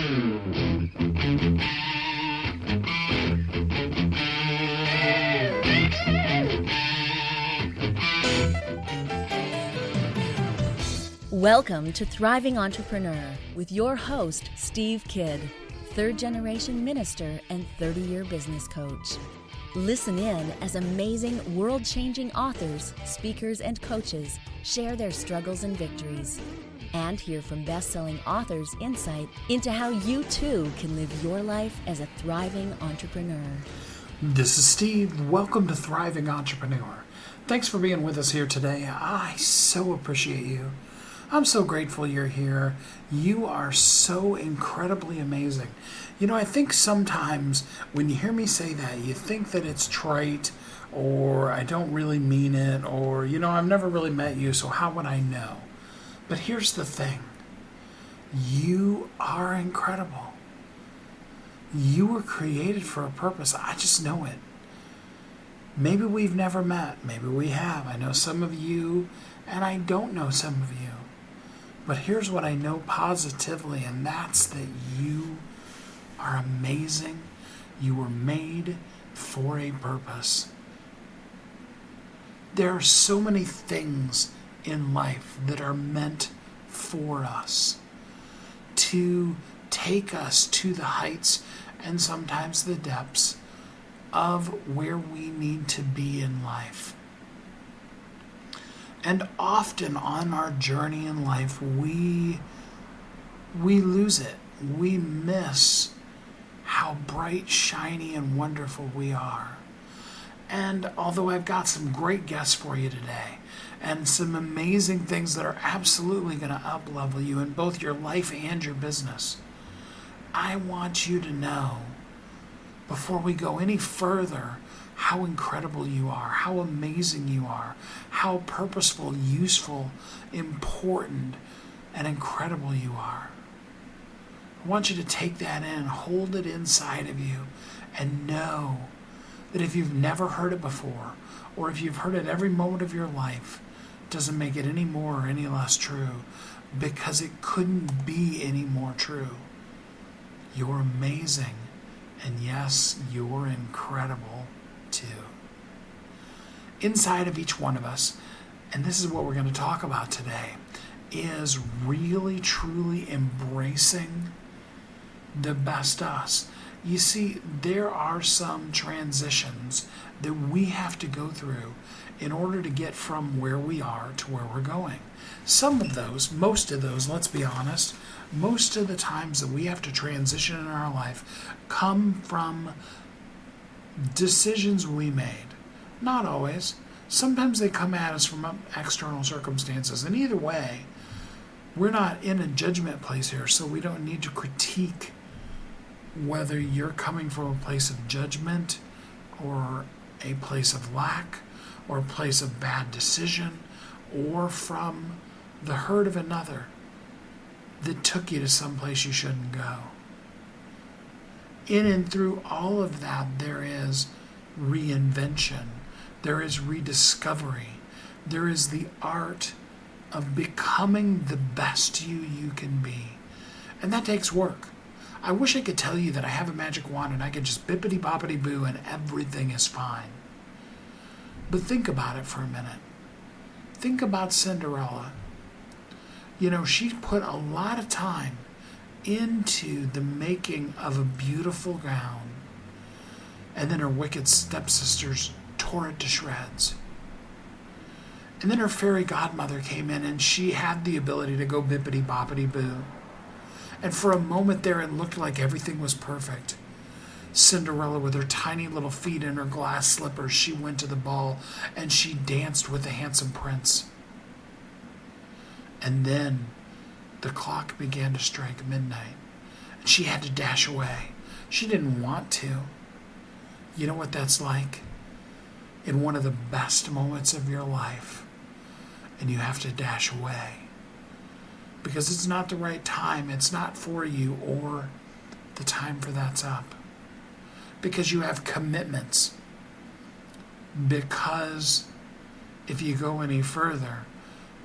Welcome to Thriving Entrepreneur with your host, Steve Kidd, third-generation minister and 30-year business coach. Listen in as amazing, world-changing authors, speakers, and coaches share their struggles and victories. And hear from best-selling authors' insight into how you too can live your life as a thriving entrepreneur. This is Steve. Welcome to Thriving Entrepreneur. Thanks for being with us here today. I so appreciate you. I'm so grateful you're here. You are so incredibly amazing. You know, I think sometimes when you hear me say that, you think that it's trite, or I don't really mean it, or, you know, I've never really met you, so how would I know? But here's the thing. You are incredible. You were created for a purpose. I just know it. Maybe we've never met. Maybe we have. I know some of you, and I don't know some of you. But here's what I know positively, and that's that you are amazing. You were made for a purpose. There are so many things in life that are meant for us to take us to the heights and sometimes the depths of where we need to be in life. And often on our journey in life, we lose it. We miss how bright, shiny, and wonderful we are. And although I've got some great guests for you today, and some amazing things that are absolutely going to up-level you in both your life and your business, I want you to know, before we go any further, how incredible you are, how amazing you are, how purposeful, useful, important, and incredible you are. I want you to take that in, hold it inside of you, and know that if you've never heard it before, or if you've heard it every moment of your life, it doesn't make it any more or any less true, because it couldn't be any more true. You're amazing, and yes, you're incredible too. Inside of each one of us, and this is what we're going to talk about today, is really truly embracing the best us. You see, there are some transitions that we have to go through in order to get from where we are to where we're going. Some of those, most of those, let's be honest, most of the times that we have to transition in our life come from decisions we made. Not always. Sometimes they come at us from external circumstances. And either way, we're not in a judgment place here, so we don't need to critique whether you're coming from a place of judgment or a place of lack or a place of bad decision or from the hurt of another that took you to some place you shouldn't go. In and through all of that, there is reinvention, there is rediscovery, there is the art of becoming the best you can be. And that takes work. I wish I could tell you that I have a magic wand and I could just bippity-boppity-boo and everything is fine. But think about it for a minute. Think about Cinderella. You know, she put a lot of time into the making of a beautiful gown, and then her wicked stepsisters tore it to shreds. And then her fairy godmother came in and she had the ability to go bippity-boppity-boo. And for a moment there it looked like everything was perfect. Cinderella, with her tiny little feet in her glass slippers, she went to the ball and she danced with the handsome prince. And then the clock began to strike midnight. And she had to dash away. She didn't want to. You know what that's like? In one of the best moments of your life, and you have to dash away. Because it's not the right time. It's not for you, or the time for that's up. Because you have commitments. Because if you go any further,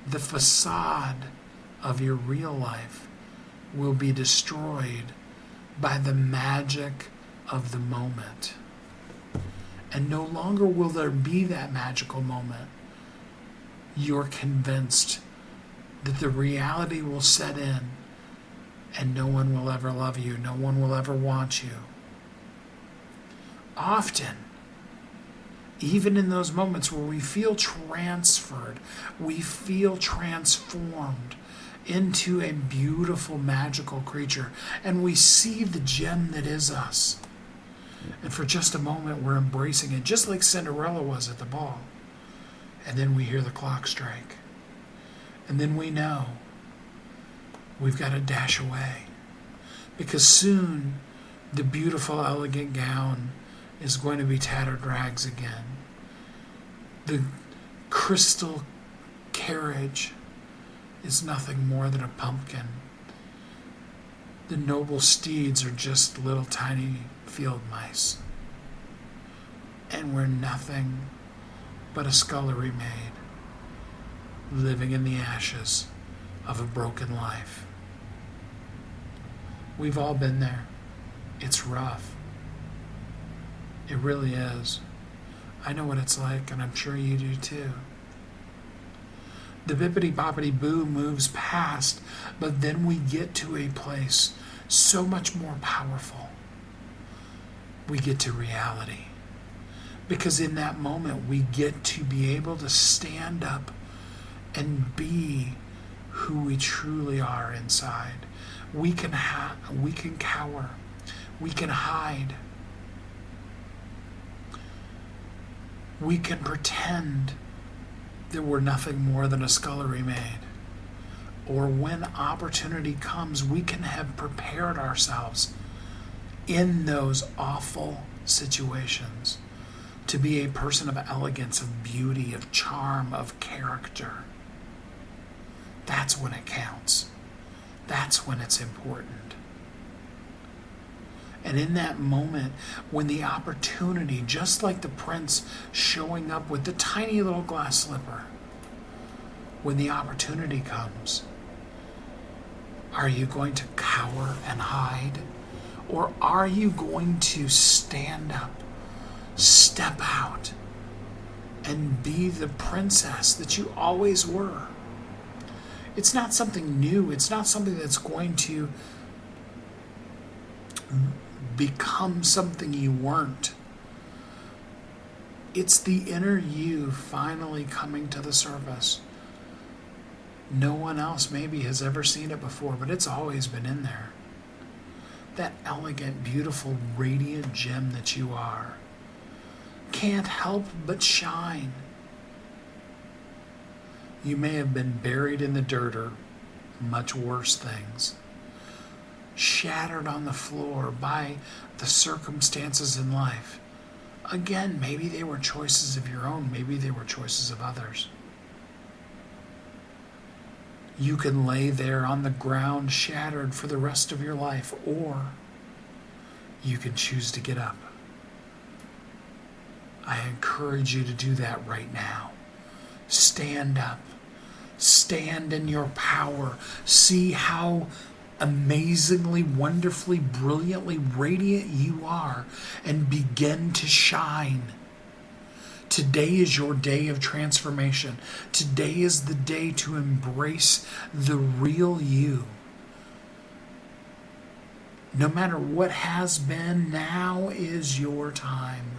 the facade of your real life will be destroyed by the magic of the moment. And no longer will there be that magical moment. You're convinced that the reality will set in and no one will ever love you. No one will ever want you. Often, even in those moments where we feel transferred, we feel transformed into a beautiful, magical creature, and we see the gem that is us. And for just a moment, we're embracing it, just like Cinderella was at the ball. And then we hear the clock strike. And then we know we've got to dash away. Because soon, the beautiful, elegant gown is going to be tattered rags again. The crystal carriage is nothing more than a pumpkin. The noble steeds are just little tiny field mice. And we're nothing but a scullery maid living in the ashes of a broken life. We've all been there. It's rough. It really is. I know what it's like, and I'm sure you do too. The bippity-boppity-boo moves past, but then we get to a place so much more powerful. We get to reality. Because in that moment, we get to be able to stand up and be who we truly are inside. We can cower. We can hide. We can pretend that we're nothing more than a scullery maid. Or when opportunity comes, we can have prepared ourselves in those awful situations to be a person of elegance, of beauty, of charm, of character. That's when it counts. That's when it's important. And in that moment, when the opportunity, just like the prince showing up with the tiny little glass slipper, when the opportunity comes, are you going to cower and hide? Or are you going to stand up, step out, and be the princess that you always were? It's not something new. It's not something that's going to become something you weren't. It's the inner you finally coming to the surface. No one else maybe has ever seen it before, but it's always been in there. That elegant, beautiful, radiant gem that you are can't help but shine. You may have been buried in the dirt or much worse things, shattered on the floor by the circumstances in life. Again, maybe they were choices of your own, maybe they were choices of others. You can lay there on the ground shattered for the rest of your life, or you can choose to get up. I encourage you to do that right now. Stand up. Stand in your power. See how amazingly, wonderfully, brilliantly radiant you are, and begin to shine. Today is your day of transformation. Today is the day to embrace the real you. No matter what has been, now is your time.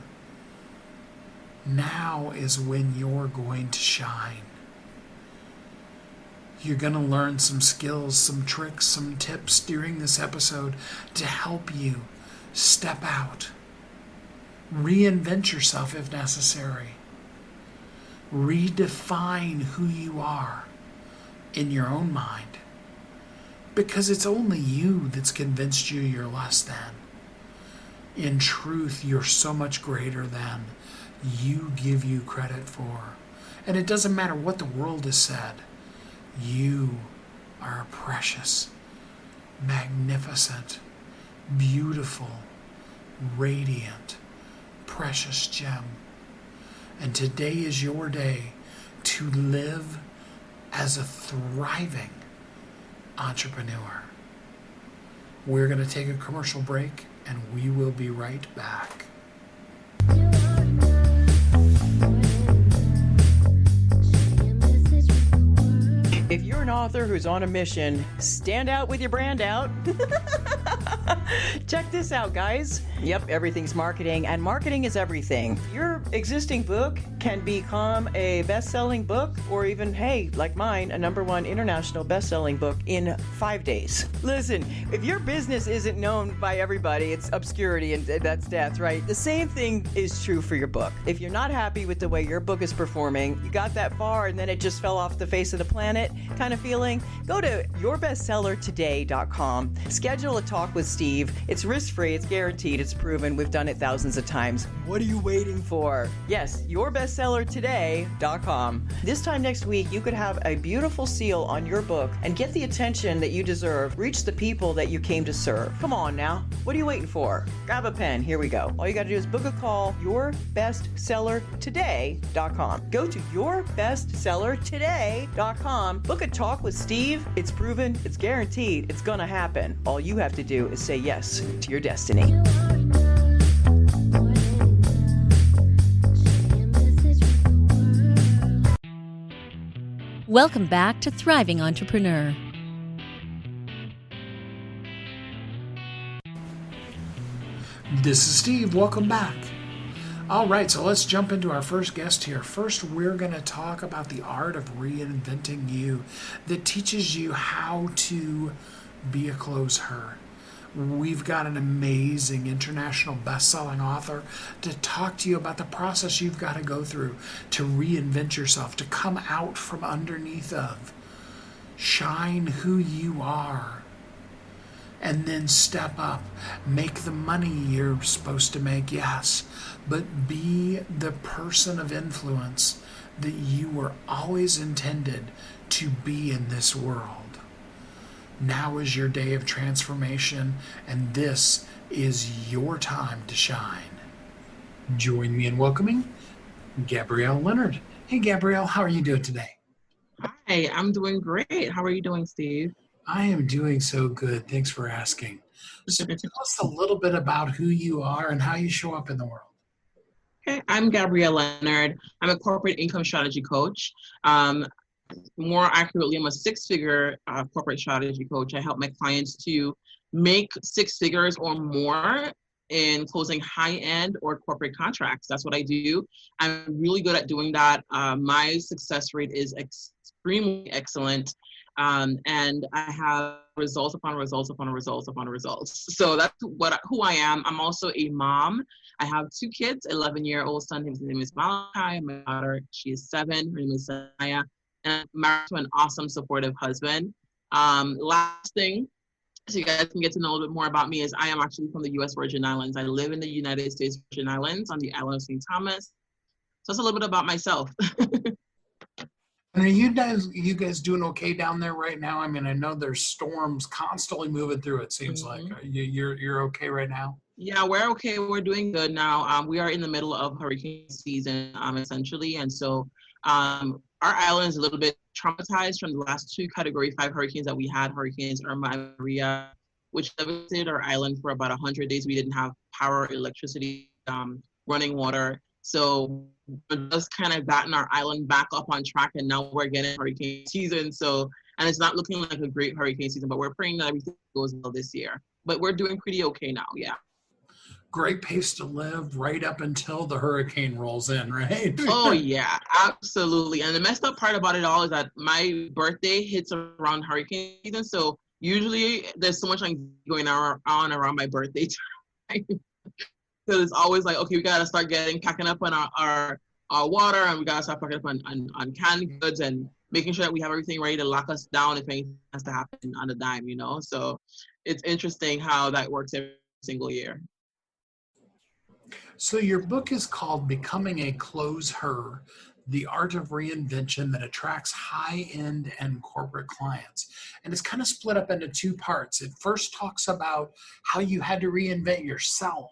Now is when you're going to shine. You're going to learn some skills, some tricks, some tips during this episode to help you step out. Reinvent yourself if necessary. Redefine who you are in your own mind. Because it's only you that's convinced you you're less than. In truth, you're so much greater than you give you credit for. And it doesn't matter what the world has said. You are a precious, magnificent, beautiful, radiant, precious gem. And today is your day to live as a thriving entrepreneur. We're going to take a commercial break, and we will be right back. If you're an author who's on a mission, stand out with your brand out. Check this out, guys. Yep, everything's marketing, and marketing is everything. Your existing book can become a best-selling book, or even, hey, like mine, a #1 international best-selling book in 5 days. Listen, if your business isn't known by everybody, it's obscurity, and that's death, right? The same thing is true for your book. If you're not happy with the way your book is performing, you got that far and then it just fell off the face of the planet kind of feeling, go to yourbestsellertoday.com. Schedule a talk with Steve. It's risk-free, it's guaranteed, it's proven. We've done it thousands of times. What are you waiting for? Yes, yourbestsellertoday.com. This time next week, you could have a beautiful seal on your book and get the attention that you deserve. Reach the people that you came to serve. Come on now. What are you waiting for? Grab a pen. Here we go. All you got to do is book a call. Yourbestsellertoday.com. Go to yourbestsellertoday.com. Book a talk with Steve. It's proven. It's guaranteed. It's going to happen. All you have to do is say yes to your destiny. Welcome back to Thriving Entrepreneur. This is Steve. Welcome back. All right, so let's jump into our first guest here. First, we're going to talk about the art of reinventing you that teaches you how to be a close her. We've got an amazing international best-selling author to talk to you about the process you've got to go through to reinvent yourself, to come out from underneath of, shine who you are, and then step up, make the money you're supposed to make, yes, but be the person of influence that you were always intended to be in this world. Now is your day of transformation, and this is your time to shine. Join me in welcoming Gabrielle Leonard. Hey, Gabrielle, how are you doing today? Hi, I'm doing great. How are you doing, Steve? I am doing so good. Thanks for asking. So tell us a little bit about who you are and how you show up in the world. Okay, I'm Gabrielle Leonard. I'm a corporate income strategy coach. More accurately, I'm a six-figure corporate strategy coach. I help my clients to make six figures or more in closing high-end or corporate contracts. That's what I do. I'm really good at doing that. My success rate is extremely excellent. And I have results upon results upon results upon results. So that's who I am. I'm also a mom. I have two kids, 11-year-old son, his name is Malachi. My daughter, she is 7, her name is Saya. And I'm married to an awesome, supportive husband. Last thing, so you guys can get to know a little bit more about me, is I am actually from the U.S. Virgin Islands. I live in the United States Virgin Islands on the island of St. Thomas. So that's a little bit about myself. And are you guys doing okay down there right now? I mean, I know there's storms constantly moving through, it seems like. You're okay right now? Yeah, we're okay. We're doing good now. We are in the middle of hurricane season, essentially. And so our island is a little bit traumatized from the last 2 Category 5 hurricanes that we had, Hurricanes Irma and Maria, which devastated our island for about 100 days. We didn't have power, electricity, running water. So we've just kind of gotten our island back up on track, and now we're getting hurricane season. So, and it's not looking like a great hurricane season, but we're praying that everything goes well this year. But we're doing pretty okay now, yeah. Great pace to live right up until the hurricane rolls in, right? Oh, yeah, absolutely. And the messed up part about it all is that my birthday hits around hurricane season. So usually there's so much going on around my birthday time. So it's always like, okay, we got to start packing up on our water, and we got to start packing up on canned goods and making sure that we have everything ready to lock us down if anything has to happen on a dime, you know? So it's interesting how that works every single year. So your book is called Becoming a Close Her, The Art of Reinvention That Attracts High-End and Corporate Clients. And it's kind of split up into 2 parts. It first talks about how you had to reinvent yourself,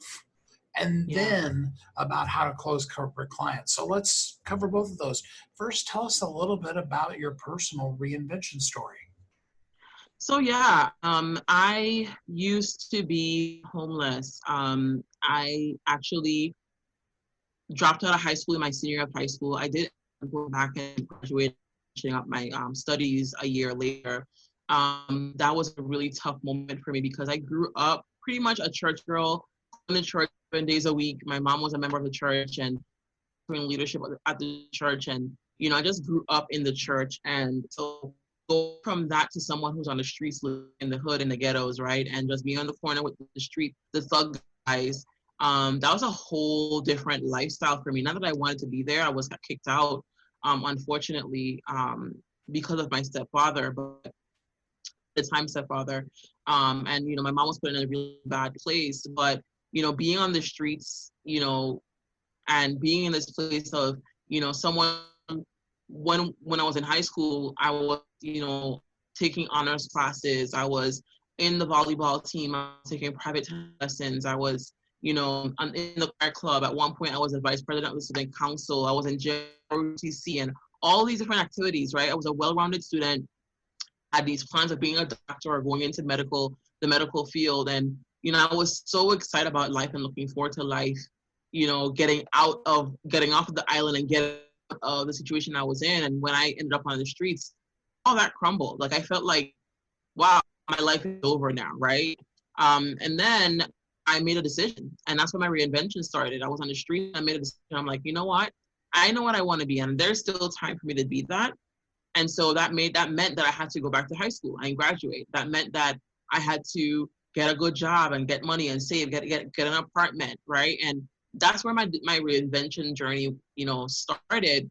and then about how to close corporate clients. So let's cover both of those. First, tell us a little bit about your personal reinvention story. So yeah, I used to be homeless. I actually dropped out of high school in my senior year of high school. I did go back and graduate, finishing up my studies a year later. That was a really tough moment for me because I grew up pretty much a church girl, going to church 7 days a week. My mom was a member of the church and doing leadership at the church, and I just grew up in the church, and so go from that to someone who's on the streets, living in the hood, in the ghettos, right, and just being on the corner with the street, the thug guys. That was a whole different lifestyle for me. Not that I wanted to be there, I was kicked out, unfortunately, because of my stepfather, but the time stepfather. And my mom was put in a really bad place. But being on the streets, and being in this place of someone, when I was in high school, I was taking honors classes, I was in the volleyball team, I was taking private lessons, I was in the choir club. At one point I was the vice president of the student council, I was in JROTC, and all these different activities, right? I was a well-rounded student, had these plans of being a doctor or going into the medical field, and I was so excited about life and looking forward to life, getting off of the island and getting out of the situation I was in. And when I ended up on the streets, all that crumbled. Like, I felt like, wow, my life is over now, right? And then I made a decision, and that's when my reinvention started. I was on the street, and I made a decision. I'm like, you know what? I know what I want to be, and there's still time for me to be that. And so that meant that I had to go back to high school and graduate. That meant that I had to get a good job and get money and save, get an apartment, right? And that's where my reinvention journey, started.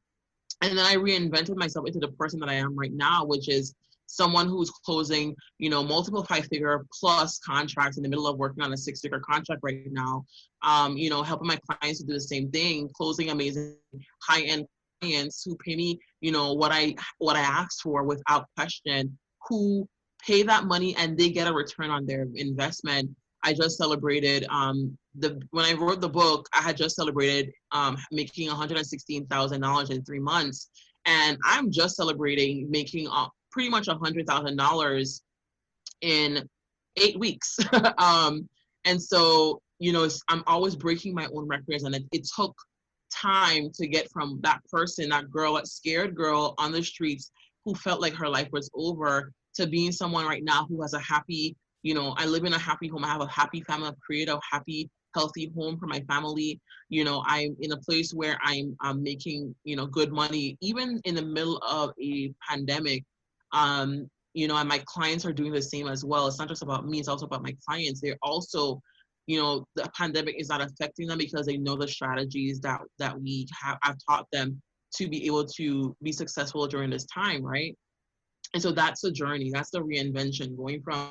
And then I reinvented myself into the person that I am right now, which is someone who's closing, multiple 5-figure plus contracts, in the middle of working on a 6-figure contract right now. Helping my clients to do the same thing, closing amazing high-end clients who pay me, what I asked for without question, who pay that money and they get a return on their investment. I just celebrated when I wrote the book, I had just celebrated making $116,000 in 3 months, and I'm just celebrating making pretty much $100,000 in 8 weeks. And so I'm always breaking my own records, and it took time to get from that person, that girl, that scared girl on the streets who felt like her life was over, to being someone right now who has a happy, I live in a happy home. I have a happy family. I've created a happy, healthy home for my family. I'm in a place where I'm making, good money, even in the middle of a pandemic. And my clients are doing the same as well. It's not just about me, it's also about my clients. They're also, the pandemic is not affecting them because they know the strategies that I've taught them to be able to be successful during this time, right? And so that's the journey, that's the reinvention, going from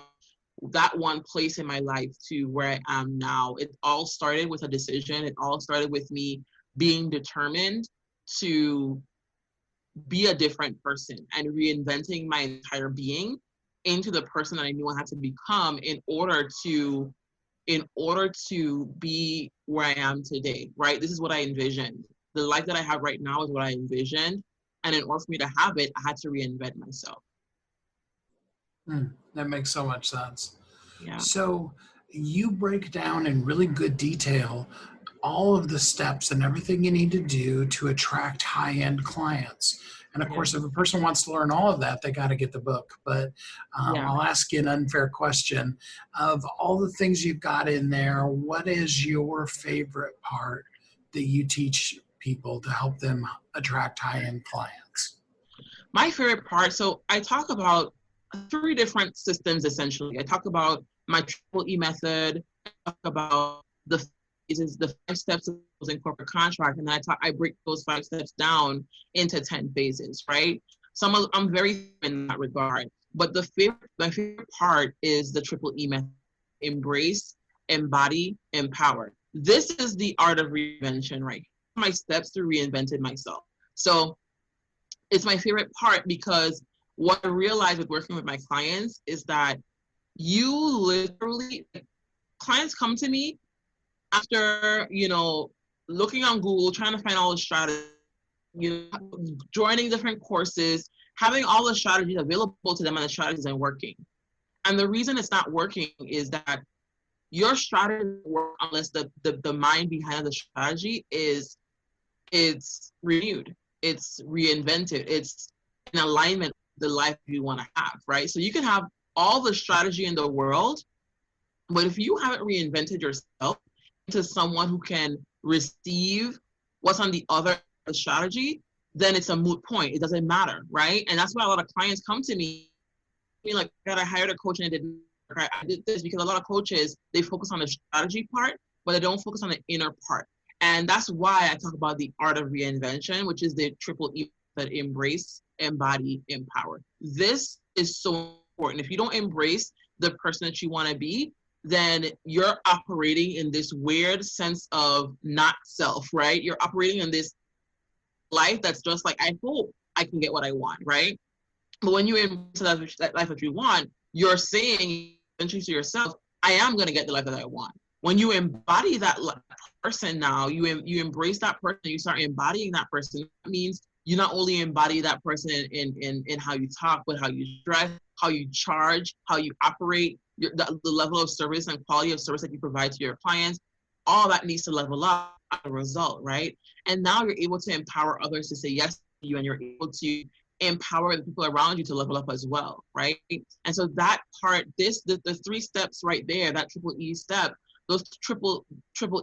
that one place in my life to where I am now. It all started with a decision. It all started with me being determined to be a different person and reinventing my entire being into the person that I knew I had to become in order to be where I am today, right? This is what I envisioned. The life that I have right now is what I envisioned. And in order for me to have it, I had to reinvent myself. That makes so much sense. Yeah. So you break down in really good detail all of the steps and everything you need to do to attract high-end clients. And of course, if a person wants to learn all of that, they got to get the book. But I'll ask you an unfair question. Of all the things you've got in there, what is your favorite part that you teach people to help them attract high-end clients? My favorite part, so I talk about 3 different systems, essentially. I talk about my triple E method, I talk about the 5 steps of closing corporate contract, and then I break those 5 steps down into 10 phases, right? So I'm very in that regard. But my favorite part is the triple E method: embrace, embody, empower. This is the art of reinvention, right? My steps to reinventing myself. So it's my favorite part because what I realized with working with my clients is that clients come to me after, looking on Google, trying to find all the strategies, joining different courses, having all the strategies available to them, and the strategies aren't working. And the reason it's not working is that your strategy doesn't work unless the mind behind the strategy is it's renewed, it's reinvented, it's in alignment with the life you want to have, right? So you can have all the strategy in the world, but if you haven't reinvented yourself into someone who can receive what's on the other strategy, then it's a moot point. It doesn't matter, right? And that's why a lot of clients come to me like, God, I hired a coach and it didn't work. I did this because a lot of coaches, they focus on the strategy part, but they don't focus on the inner part. And that's why I talk about the art of reinvention, which is the triple E that embrace, embody, empower. This is so important. If you don't embrace the person that you want to be, then you're operating in this weird sense of not self, right? You're operating in this life that's just like, I hope I can get what I want, right? But when you embrace that life that you want, you're saying to yourself, I am going to get the life that I want. When you embody that person now, you embrace that person, you start embodying that person. That means you not only embody that person in how you talk, but how you dress, how you charge, how you operate, the level of service and quality of service that you provide to your clients. All that needs to level up as a result, right? And now you're able to empower others to say yes to you, and you're able to empower the people around you to level up as well, right? And so that part, the 3 steps right there, that triple E step, those triple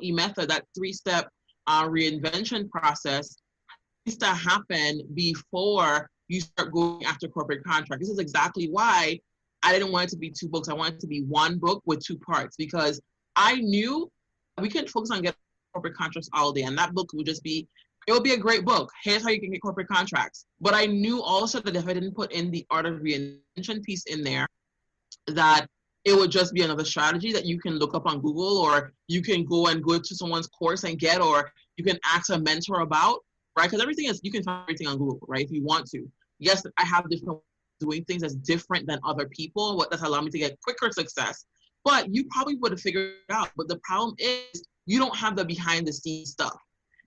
E method, that 3-step reinvention process needs to happen before you start going after corporate contract. This is exactly why I didn't want it to be 2 books. I wanted it to be 1 book with 2 parts, because I knew we couldn't focus on getting corporate contracts all day, and that book would just be, it would be a great book. Here's how you can get corporate contracts. But I knew also that if I didn't put in the art of reinvention piece in there, that it would just be another strategy that you can look up on Google, or you can go to someone's course and get, or you can ask a mentor about, right? Because you can find everything on Google, right? If you want to. Yes, I have different doing things that's different than other people. What that's allowed me to get quicker success. But you probably would have figured it out. But the problem is you don't have the behind the scenes stuff.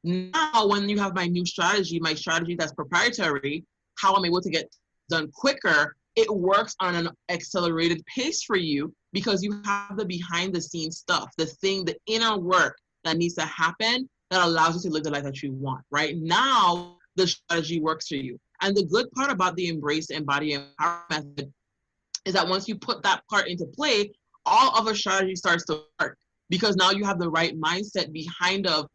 Now, when you have my new strategy, my strategy that's proprietary, how I'm able to get done quicker, it works on an accelerated pace for you because you have the behind the scenes stuff, the inner work that needs to happen that allows you to live the life that you want, right? Now, the strategy works for you. And the good part about the Embrace, Embody, Empower method is that once you put that part into play, all other strategy starts to work because now you have the right mindset behind of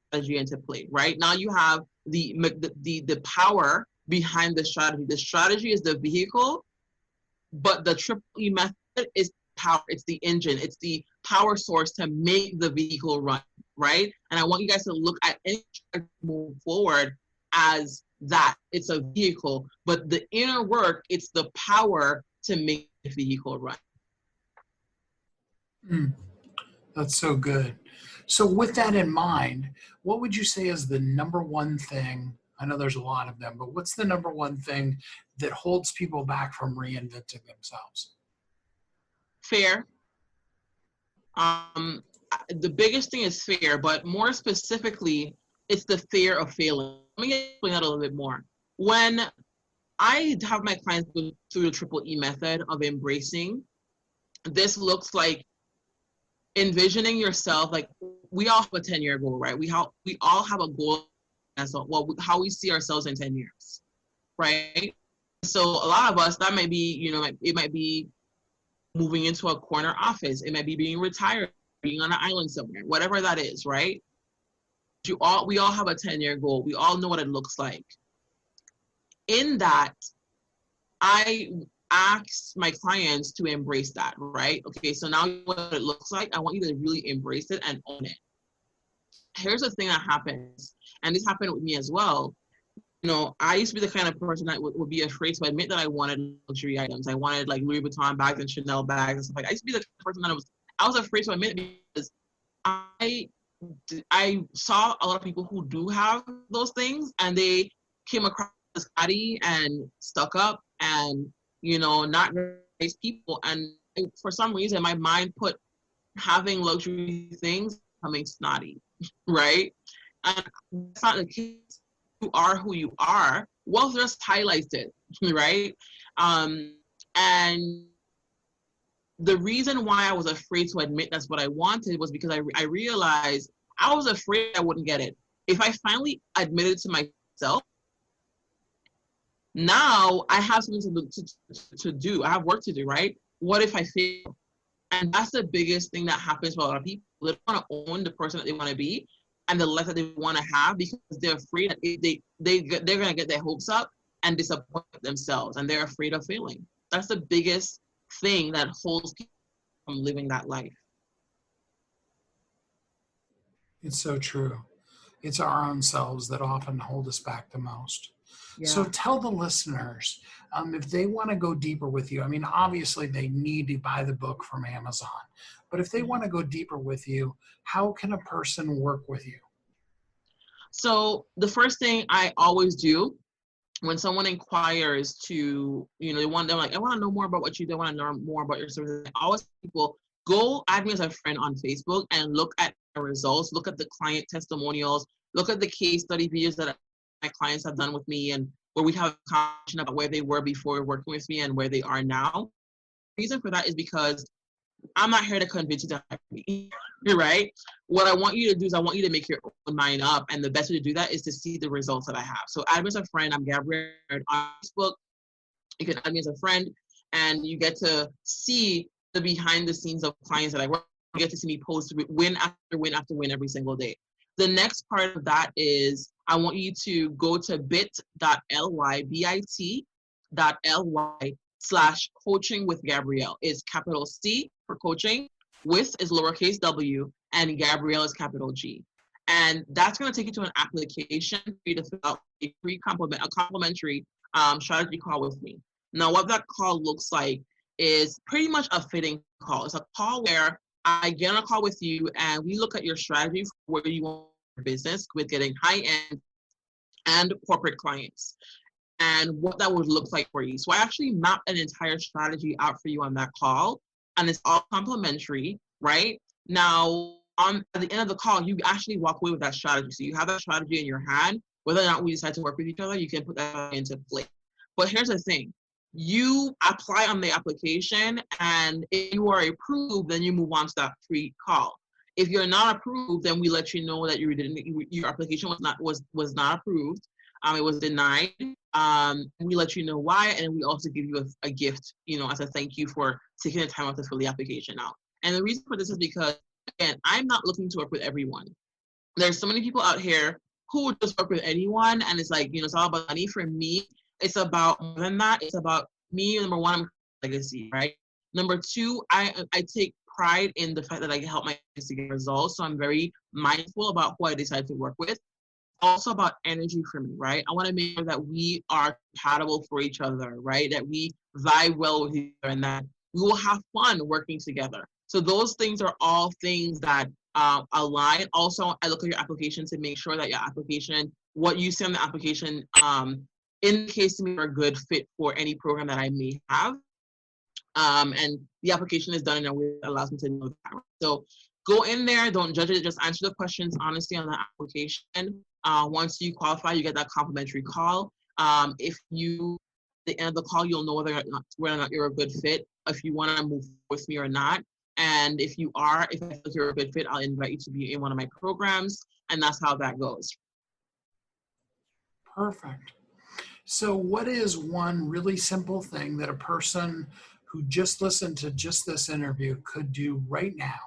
strategy into play, right? Now you have the power behind the strategy. The strategy is the vehicle, but the triple E method is power. It's the engine. It's the power source to make the vehicle run, right? And I want you guys to look at any strategy move forward as that. It's a vehicle, but the inner work, it's the power to make the vehicle run. That's so good. So with that in mind, what would you say is the number one thing? I know there's a lot of them, but what's the number one thing that holds people back from reinventing themselves? Fear. The biggest thing is fear, but more specifically, it's the fear of failing. Let me explain that a little bit more. When I have my clients go through the triple E method of embracing, this looks like envisioning yourself, like we all have a 10-year goal, right? We all have a goal as how we see ourselves in 10 years, right? So a lot of us, that might be, it might be moving into a corner office. It might be being retired, being on an island somewhere, whatever that is, right? We all have a 10-year goal. We all know what it looks like. In that, I ask my clients to embrace that, right? Okay, so now what it looks like, I want you to really embrace it and own it. Here's the thing that happens, and this happened with me as well. I used to be the kind of person that would be afraid to admit that I wanted luxury items. I wanted like Louis Vuitton bags and Chanel bags and stuff like that. I used to be the person that I was afraid to admit it because I saw a lot of people who do have those things, and they came across as catty and stuck up and not very nice people. And for some reason, my mind put having luxury things becoming snotty, right? And that's not the case. You are who you are. Wealth just highlights it, right? And the reason why I was afraid to admit that's what I wanted was because I realized I was afraid I wouldn't get it. If I finally admitted to myself, now I have something to do. I have work to do, right? What if I fail? And that's the biggest thing that happens for a lot of people. They don't want to own the person that they want to be and the life that they want to have because they're afraid that they're going to get their hopes up and disappoint themselves, and they're afraid of failing. That's the biggest thing that holds people from living that life. It's so true. It's our own selves that often hold us back the most. Yeah. So tell the listeners, if they want to go deeper with you, I mean, obviously they need to buy the book from Amazon, but if they want to go deeper with you, how can a person work with you? So the first thing I always do when someone inquires to, they're like, I want to know more about what you do. I want to know more about your services. I always tell people, go add me as a friend on Facebook and look at the results, look at the client testimonials, look at the case study videos that my clients have done with me and where we have a conversation about where they were before working with me and where they are now. The reason for that is because I'm not here to convince you to hire me. You're right. What I want you to do is I want you to make your own mind up. And the best way to do that is to see the results that I have. So add me as a friend. I'm Gabrielle on Facebook. You can add me as a friend and you get to see the behind the scenes of clients that I work with. You get to see me post win after win after win every single day. The next part of that is I want you to go to bit.ly /coaching with Gabrielle. It's capital C for coaching, with is lowercase w, and Gabrielle is capital G. And that's going to take you to an application for you to fill out a complimentary strategy call with me. Now, what that call looks like is pretty much a fitting call. It's a call where I get on a call with you and we look at your strategy for where you want your business with getting high-end and corporate clients and what that would look like for you. So I actually mapped an entire strategy out for you on that call, and it's all complimentary, right? Now, at the end of the call, you actually walk away with that strategy. So you have that strategy in your hand. Whether or not we decide to work with each other, you can put that into play. But here's the thing. You apply on the application, and if you are approved, then you move on to that pre-call. If you're not approved, then we let you know that your application was not approved. It was denied. We let you know why, and we also give you a gift, as a thank you for taking the time out to fill the application out. And the reason for this is because, again, I'm not looking to work with everyone. There's so many people out here who would just work with anyone, and it's like, it's all about money. For me, it's about more than that. It's about me. Number one, I'm legacy, right? Number two, I take pride in the fact that I can help my clients to get results. So I'm very mindful about who I decide to work with. Also about energy for me, right? I want to make sure that we are compatible for each other, right? That we vibe well with each other and that we will have fun working together. So those things are all things that align. Also, I look at your application to make sure that your application, what you see on the application, indicates to me you're a good fit for any program that I may have. And the application is done in a way that allows me to know that. So go in there, don't judge it, just answer the questions honestly on the application. Once you qualify, you get that complimentary call. If you, at the end of the call, you'll know whether or not you're a good fit, if you want to move with me or not. And if I think you're a good fit, I'll invite you to be in one of my programs, and that's how that goes. Perfect. So what is one really simple thing that a person who just listened to just this interview could do right now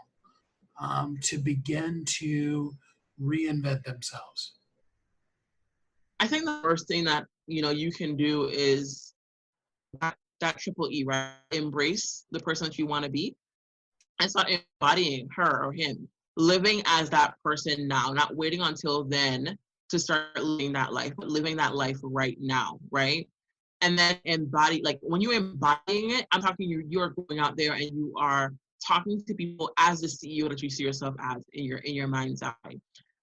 to begin to reinvent themselves? I think the first thing that you can do is that triple E, right? Embrace the person that you want to be and start embodying her or him, living as that person now, not waiting until then to start living that life, but living that life right now, right? And then embody, like when you're embodying it, I'm talking you're going out there and you are talking to people as the CEO that you see yourself as in your mind's eye.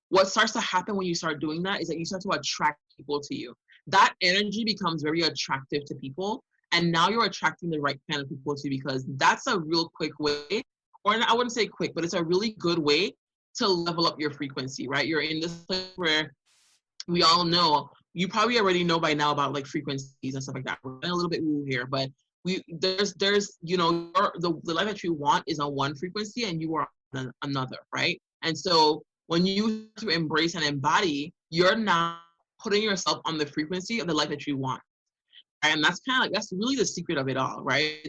What starts to happen when you start doing that is that you start to attract people to you. That energy becomes very attractive to people. And now you're attracting the right kind of people to you, because that's a real quick way, or I wouldn't say quick, but it's a really good way to level up your frequency, right? You're in this place where we all know, you probably already know by now about like frequencies and stuff like that. We're a little bit woo here, but there's the life that you want is on one frequency and you are on another, right? And so when you to embrace and embody, you're now putting yourself on the frequency of the life that you want. Right? And that's kind of like, that's really the secret of it all, right?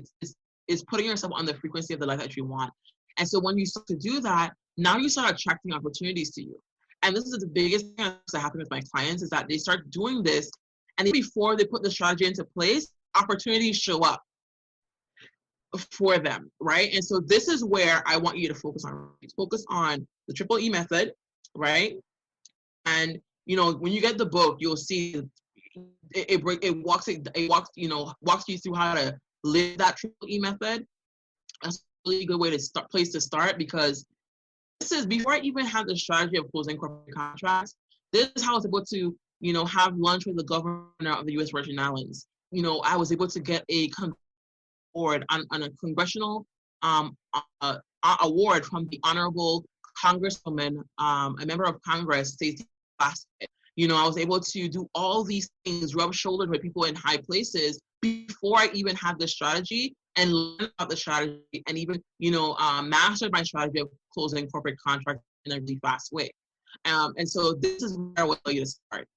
It's putting yourself on the frequency of the life that you want. And so when you start to do that, now you start attracting opportunities to you. And this is the biggest thing that happens with my clients is that they start doing this, and before they put the strategy into place, opportunities show up for them, right? And so this is where I want you to focus on. Focus on the Triple E method, right? And when you get the book, you'll see it walks you through how to live that Triple E method. That's a really good way to start, because this is before I even had the strategy of closing corporate contracts. This is how I was able to have lunch with the governor of the U.S. Virgin Islands. I was able to get a award on a congressional award from the Honorable Congresswoman, a member of Congress, Stacey Basket. I was able to do all these things, rub shoulders with people in high places before I even had the strategy and learn about the strategy and even, mastered my strategy of closing corporate contracts in a really fast way. And so this is where I would tell you to start.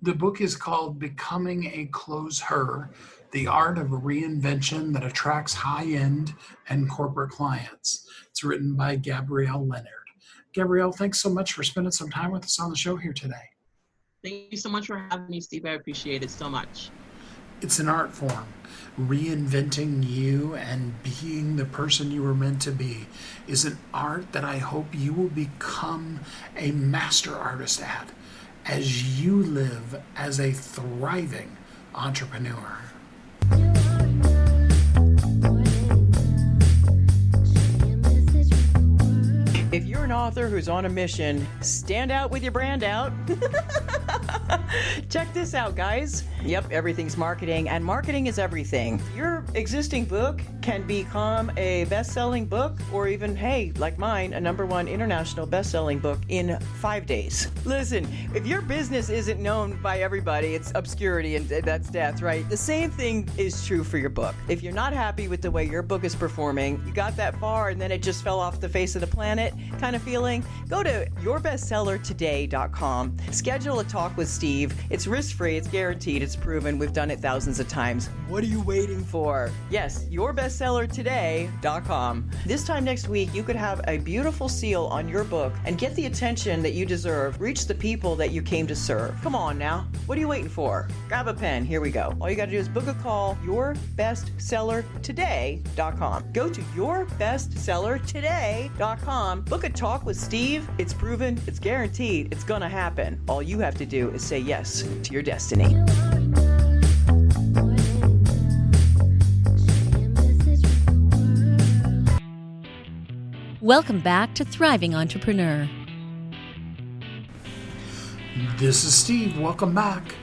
The book is called Becoming a Closer, The Art of Reinvention That Attracts High-End and Corporate Clients. It's written by Gabrielle Leonard. Gabrielle, thanks so much for spending some time with us on the show here today. Thank you so much for having me, Steve. I appreciate it so much. It's an art form. Reinventing you and being the person you were meant to be is an art that I hope you will become a master artist at as you live as a thriving entrepreneur. If you're an author who's on a mission, stand out with your brand out. Check this out, guys. Yep, everything's marketing, and marketing is everything. Your existing book can become a best-selling book, or even, hey, like mine, a #1 international best-selling book in 5 days. Listen, if your business isn't known by everybody, it's obscurity, and that's death, right? The same thing is true for your book. If you're not happy with the way your book is performing, you got that far and then it just fell off the face of the planet kind of feeling, go to yourbestsellertoday.com. Schedule a talk with Steve. It's risk-free, it's guaranteed, it's proven. We've done it thousands of times. What are you waiting for? Yes, yourbestsellertoday.com. This time next week, you could have a beautiful seal on your book and get the attention that you deserve. Reach the people that you came to serve. Come on now. What are you waiting for? Grab a pen. Here we go. All you got to do is book a call. Yourbestsellertoday.com. Go to yourbestsellertoday.com. Book a talk with Steve. It's proven. It's guaranteed. It's going to happen. All you have to do is say yes to your destiny. Welcome back to Thriving Entrepreneur. This is Steve. Welcome back.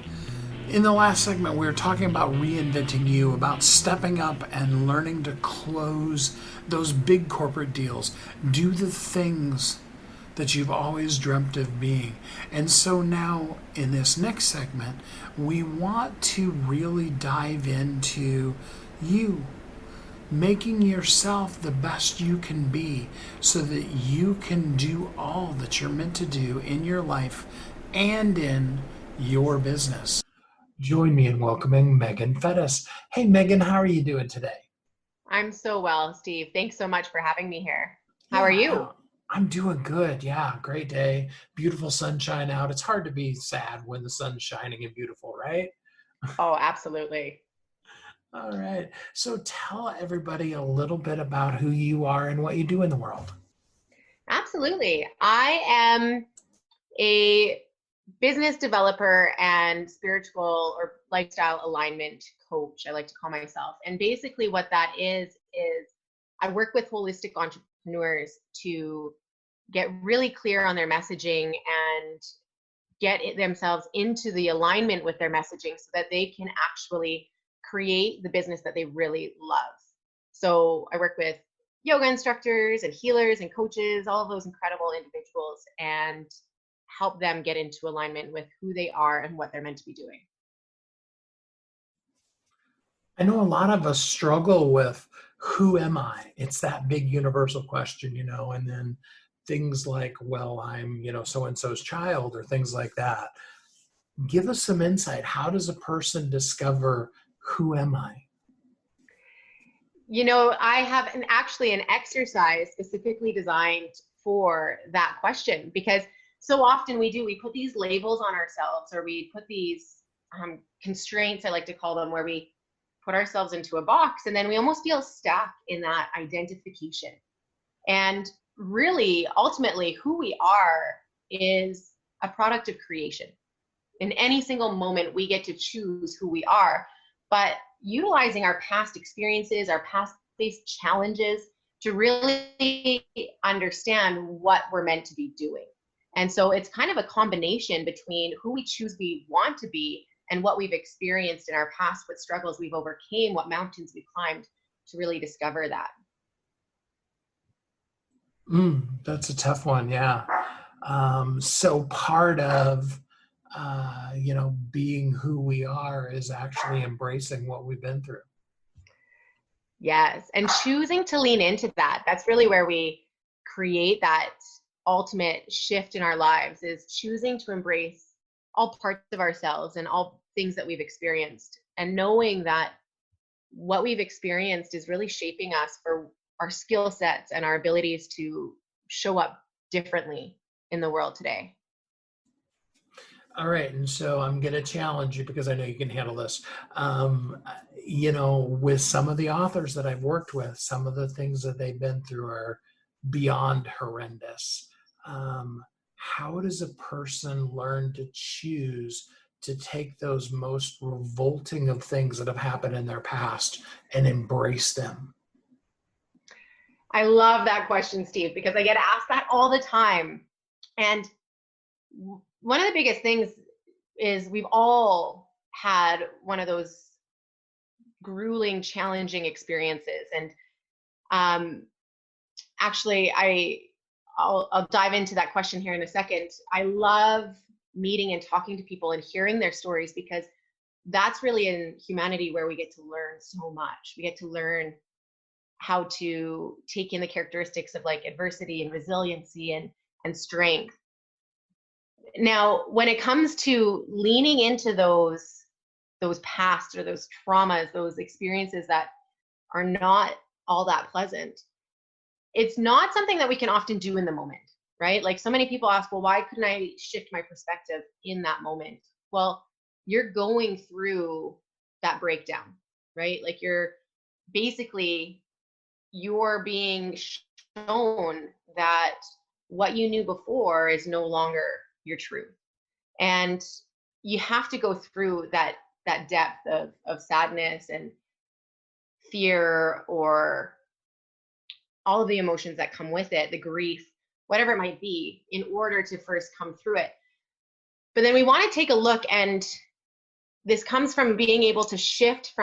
In the last segment, we were talking about reinventing you, about stepping up and learning to close those big corporate deals, do the things that you've always dreamt of being. And so now in this next segment, we want to really dive into you, making yourself the best you can be so that you can do all that you're meant to do in your life and in your business. Join me in welcoming Meagan Fettes. Hey, Meagan, how are you doing today? I'm so well, Steve. Thanks so much for having me here. How are you? I'm doing good. Yeah, great day. Beautiful sunshine out. It's hard to be sad when the sun's shining and beautiful, right? Oh, absolutely. All right. So tell everybody a little bit about who you are and what you do in the world. Absolutely. I am a business developer and spiritual or lifestyle alignment coach, I like to call myself. And basically what that is I work with holistic entrepreneurs to get really clear on their messaging and get themselves into the alignment with their messaging so that they can actually create the business that they really love. So I work with yoga instructors and healers and coaches, all of those incredible individuals, and help them get into alignment with who they are and what they're meant to be doing. I know a lot of us struggle with who am I? It's that big universal question, and then things like, well, I'm, so and so's child or things like that. Give us some insight. How does a person discover who am I? I have actually an exercise specifically designed for that question, because so often we put these labels on ourselves, or we put these constraints, I like to call them, where we put ourselves into a box, and then we almost feel stuck in that identification. And really, ultimately, who we are is a product of creation. In any single moment, we get to choose who we are, but utilizing our past experiences, our past faced challenges to really understand what we're meant to be doing. And so it's kind of a combination between who we choose we want to be and what we've experienced in our past, what struggles we've overcame, what mountains we've climbed, to really discover that. That's a tough one. Yeah. So part of, being who we are is actually embracing what we've been through. Yes. And choosing to lean into that. That's really where we create that ultimate shift in our lives, is choosing to embrace all parts of ourselves and all things that we've experienced, and knowing that what we've experienced is really shaping us for our skill sets and our abilities to show up differently in the world today. All right. And so I'm going to challenge you, because I know you can handle this. With some of the authors that I've worked with, some of the things that they've been through are beyond horrendous. How does a person learn to choose to take those most revolting of things that have happened in their past and embrace them? I love that question, Steve, because I get asked that all the time. And one of the biggest things is we've all had one of those grueling, challenging experiences. And actually, I'll dive into that question here in a second. I love meeting and talking to people and hearing their stories, because that's really in humanity where we get to learn so much. We get to learn how to take in the characteristics of like adversity and resiliency and strength. Now, when it comes to leaning into those past or those traumas, those experiences that are not all that pleasant, it's not something that we can often do in the moment, right? Like, so many people ask, well, why couldn't I shift my perspective in that moment? Well, you're going through that breakdown, right? Like, you're being shown that what you knew before is no longer your truth. And you have to go through that depth of sadness and fear, or all of the emotions that come with it, the grief, whatever it might be, in order to first come through it. But then we want to take a look, and this comes from being able to shift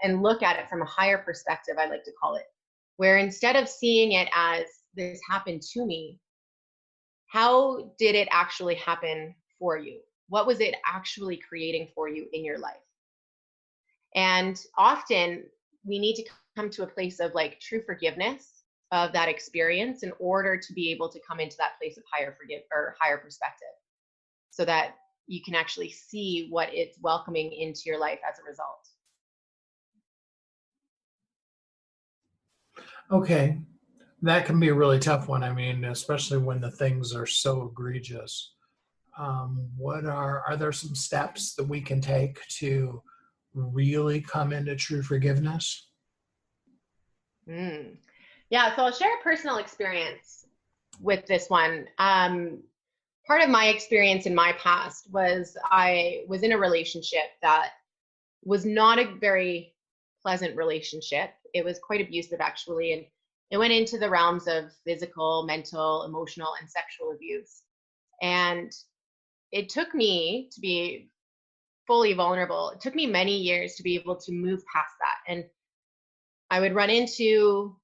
and look at it from a higher perspective, I like to call it, where instead of seeing it as this happened to me, how did it actually happen for you? What was it actually creating for you in your life? And often we need to come to a place of like true forgiveness of that experience in order to be able to come into that place of higher perspective, so that you can actually see what it's welcoming into your life as a result. Okay. That can be a really tough one. I mean, especially when the things are so egregious. Are there some steps that we can take to really come into true forgiveness? Yeah, so I'll share a personal experience with this one. Part of my experience in my past was I was in a relationship that was not a very pleasant relationship. It was quite abusive, actually, and it went into the realms of physical, mental, emotional, and sexual abuse. And it took me to be fully vulnerable. It took me many years to be able to move past that. And I would run into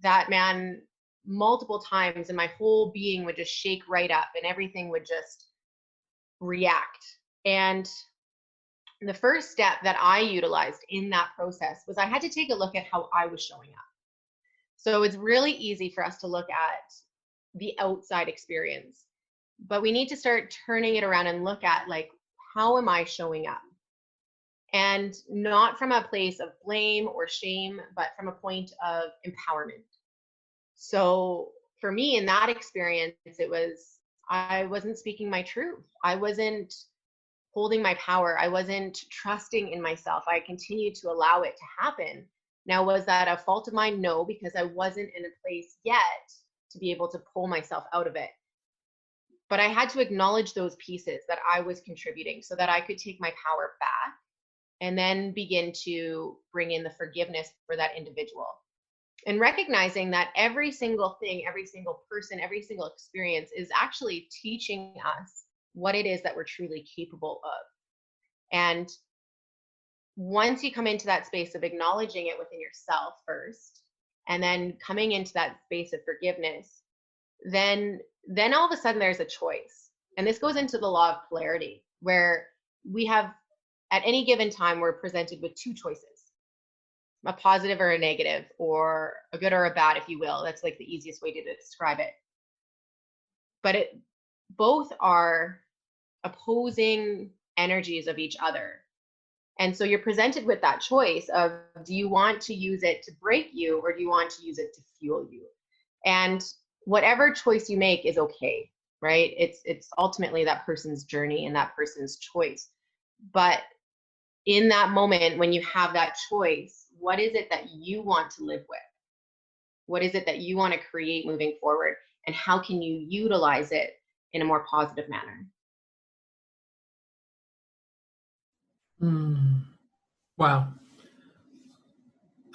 that man multiple times, and my whole being would just shake right up, and everything would just react. And the first step that I utilized in that process was I had to take a look at how I was showing up. So it's really easy for us to look at the outside experience, but we need to start turning it around and look at, like, how am I showing up? And not from a place of blame or shame, but from a point of empowerment. So for me, in that experience, it was, I wasn't speaking my truth. I wasn't holding my power. I wasn't trusting in myself. I continued to allow it to happen. Now, was that a fault of mine? No, because I wasn't in a place yet to be able to pull myself out of it. But I had to acknowledge those pieces that I was contributing so that I could take my power back and then begin to bring in the forgiveness for that individual. And recognizing that every single thing, every single person, every single experience is actually teaching us what it is that we're truly capable of. And once you come into that space of acknowledging it within yourself first, and then coming into that space of forgiveness, then all of a sudden there's a choice. And this goes into the law of polarity, where we have, at any given time, we're presented with two choices, a positive or a negative, or a good or a bad, if you will. That's like the easiest way to describe it. But both are opposing energies of each other. And so you're presented with that choice of, do you want to use it to break you, or do you want to use it to fuel you? And whatever choice you make is okay, right? It's ultimately that person's journey and that person's choice. But in that moment, when you have that choice, what is it that you want to live with? What is it that you want to create moving forward? And how can you utilize it in a more positive manner? Wow.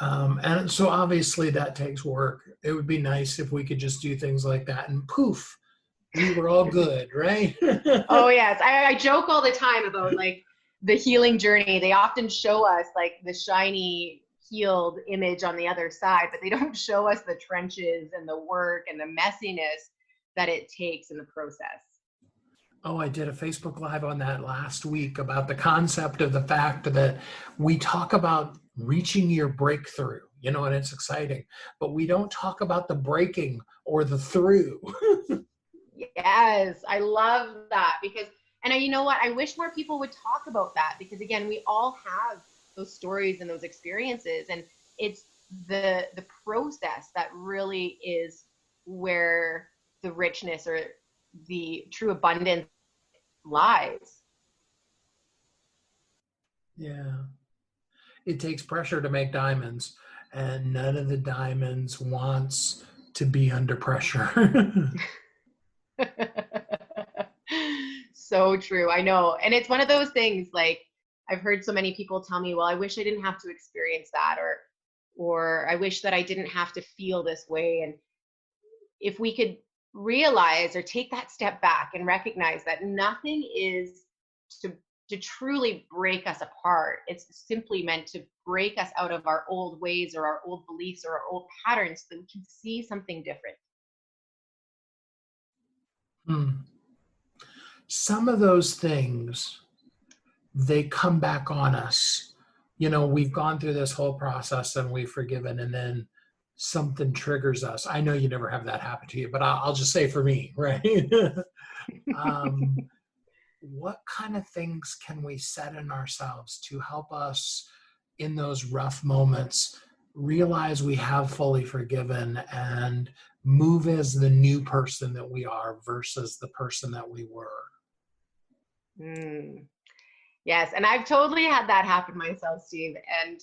And so obviously that takes work. It would be nice if we could just do things like that and poof, we were all good, right? Oh, yes. I joke all the time about, like, the healing journey. They often show us, like, the shiny healed image on the other side, but they don't show us the trenches and the work and the messiness that it takes in the process. Oh, I did a Facebook Live on that last week about the concept of the fact that we talk about reaching your breakthrough, and it's exciting, but we don't talk about the breaking or the through. Yes, I love that, because, and you know what? I wish more people would talk about that, because again, we all have those stories and those experiences, and it's the process that really is where the richness or the true abundance lies. Yeah. It takes pressure to make diamonds, and none of the diamonds wants to be under pressure. So true. I know. And it's one of those things, like, I've heard so many people tell me, well, I wish I didn't have to experience that, or I wish that I didn't have to feel this way. And if we could realize or take that step back and recognize that nothing is to truly break us apart. It's simply meant to break us out of our old ways or our old beliefs or our old patterns, so that we can see something different. Some of those things, they come back on us. We've gone through this whole process and we've forgiven, and then something triggers us. I know you never have that happen to you, but I'll just say for me, right? What kind of things can we set in ourselves to help us in those rough moments realize we have fully forgiven and move as the new person that we are versus the person that we were? Yes, and I've totally had that happen myself, Steve. And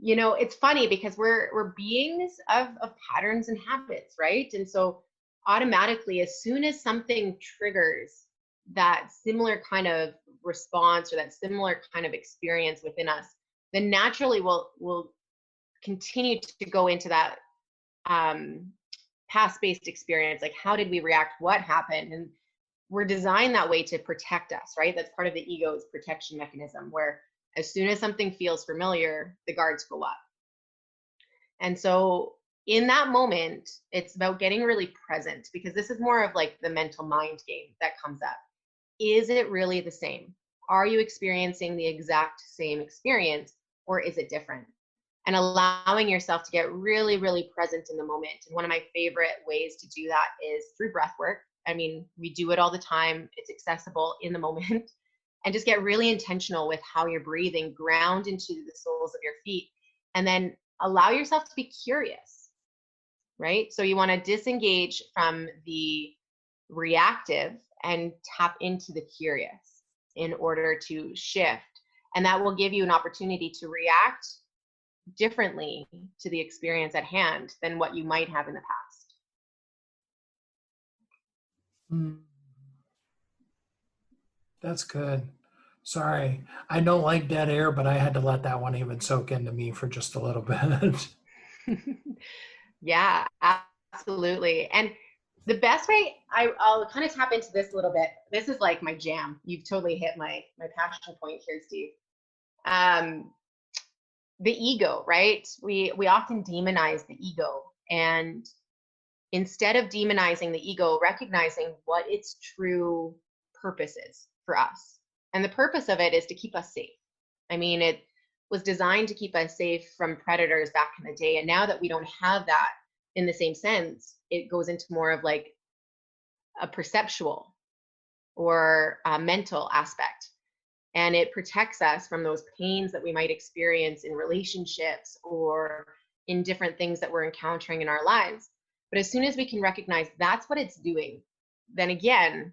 it's funny because we're beings of patterns and habits, right? And so automatically, as soon as something triggers that similar kind of response or that similar kind of experience within us, then naturally we'll continue to go into that past-based experience. Like, how did we react? What happened? And we're designed that way to protect us, right? That's part of the ego's protection mechanism, where as soon as something feels familiar, the guards go up. And so in that moment, it's about getting really present, because this is more of like the mental mind game that comes up. Is it really the same? are you experiencing the exact same experience, or is it different? And allowing yourself to get really, really present in the moment. And one of my favorite ways to do that is through breath work. I mean, we do it all the time. It's accessible in the moment. And just get really intentional with how you're breathing, ground into the soles of your feet, and then allow yourself to be curious, right? So you want to disengage from the reactive and tap into the curious in order to shift. And that will give you an opportunity to react differently to the experience at hand than what you might have in the past. That's good. Sorry, I don't like dead air, but I had to let that one even soak into me for just a little bit. Yeah, absolutely. And the best way, I'll kind of tap into this a little bit. This is like my jam. You've totally hit my passion point here, Steve. The ego, right? We often demonize the ego, and instead of demonizing the ego, recognizing what its true purpose is for us. And the purpose of it is to keep us safe. I mean, it was designed to keep us safe from predators back in the day. And now that we don't have that in the same sense, it goes into more of like a perceptual or a mental aspect. And it protects us from those pains that we might experience in relationships or in different things that we're encountering in our lives. But as soon as we can recognize that's what it's doing, then again,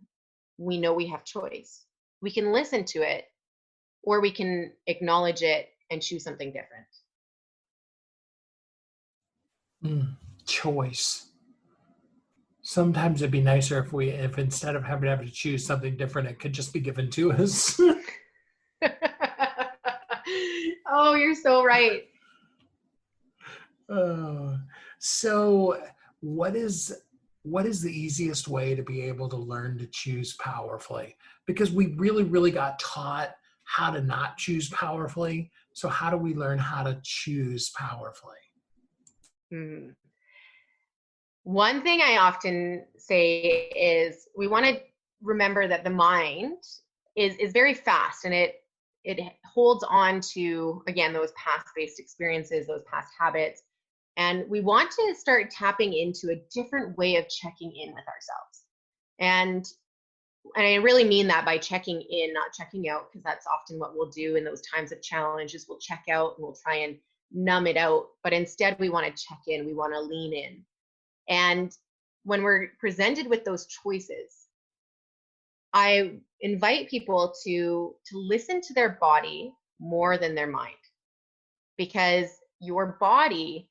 we know we have choice. We can listen to it, or we can acknowledge it and choose something different. Choice. Sometimes it'd be nicer if instead of having to choose something different, it could just be given to us. Oh, you're so right. So what is the easiest way to be able to learn to choose powerfully? Because we really, really got taught how to not choose powerfully. So how do we learn how to choose powerfully? One thing I often say is we want to remember that the mind is very fast, and it holds on to, again, those past-based experiences, those past habits. And we want to start tapping into a different way of checking in with ourselves. And I really mean that by checking in, not checking out, because that's often what we'll do in those times of challenges. We'll check out and we'll try and numb it out. But instead, we want to check in. We want to lean in. And when we're presented with those choices, I invite people to listen to their body more than their mind, because your body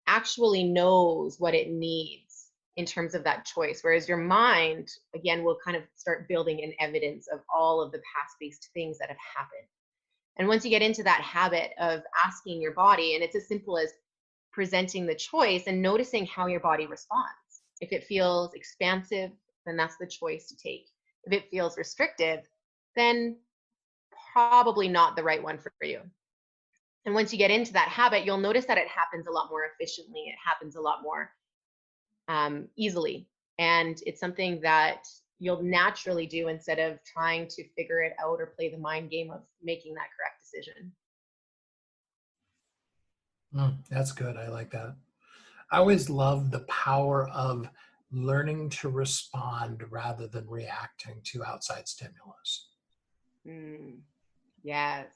actually knows what it needs in terms of that choice. Whereas your mind, again, will kind of start building an evidence of all of the past-based things that have happened. And once you get into that habit of asking your body, and it's as simple as presenting the choice and noticing how your body responds. If it feels expansive, then that's the choice to take. If it feels restrictive, then probably not the right one for you. And once you get into that habit, you'll notice that it happens a lot more efficiently. It happens a lot more easily. And it's something that you'll naturally do instead of trying to figure it out or play the mind game of making that correct decision. That's good. I like that. I always love the power of learning to respond rather than reacting to outside stimulus. Yes.